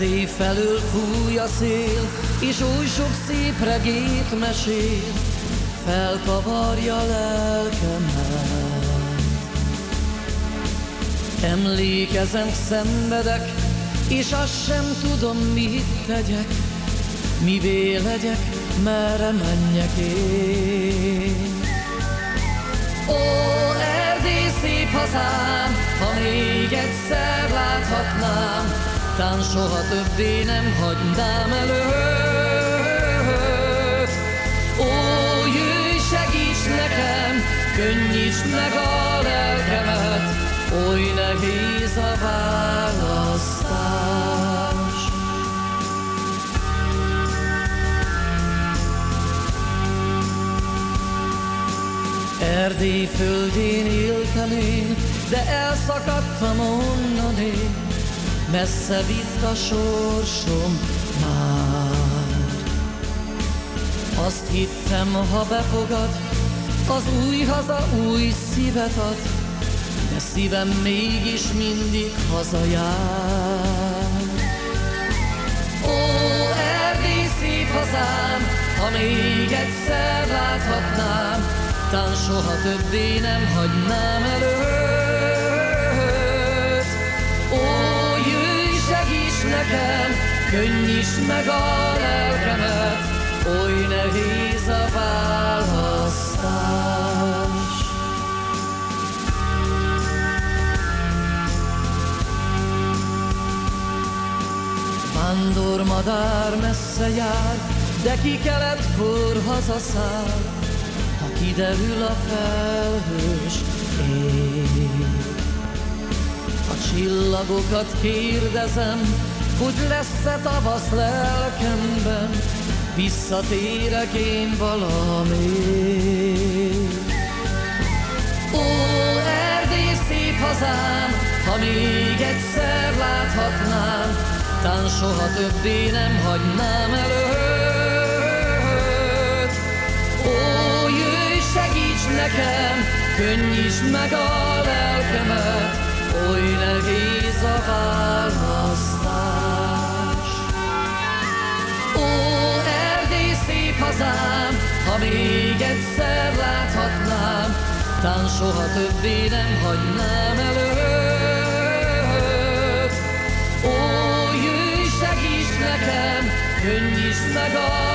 Erdély felől fúj a szél, és oly sok szép regét mesél, felkavarja lelkemet. Emlékezem, szenvedek, és azt sem tudom, mit tegyek, mivé legyek, merre menjek én. Ó, Erdély szép hazám, ha még egyszer láthatnám, tán soha többé nem hagynám előtt. Ó, jöjj, segíts nekem, könnyítsd meg a lelkemet, oly nehéz a választás. Erdély földén éltem én, de elszakadtam onnan én, messze vitt a sorsom már. Azt hittem, ha befogad, az új haza új szívet ad, de szívem mégis mindig hazajár. Ó, Erdély szép hazám, ha még egyszer láthatnám, tán soha többé nem hagynám előtt. Ó, jöjj, segíts nekem, könnyítsd meg a lelkemet, oly nehéz a választás. Vándormadár messze jár, de ki keletkor hazaszáll, ha kiderül a felhős ég. A csillagokat kérdezem, hogy lesz-e tavasz lelkemben, visszatérek én valamíg. Ó, Erdély szép hazám, ha még egyszer láthatnám, tán soha többé nem hagynám előtt. Ó, jöjj, segíts nekem, könnyítsd meg a lelkemet, oly nehéz a választás. Ó, Erdély szép hazám, ha még egyszer láthatnám, tán soha többé nem hagynám előtt. Ó, jöjj, segíts nekem, könnyítsd meg a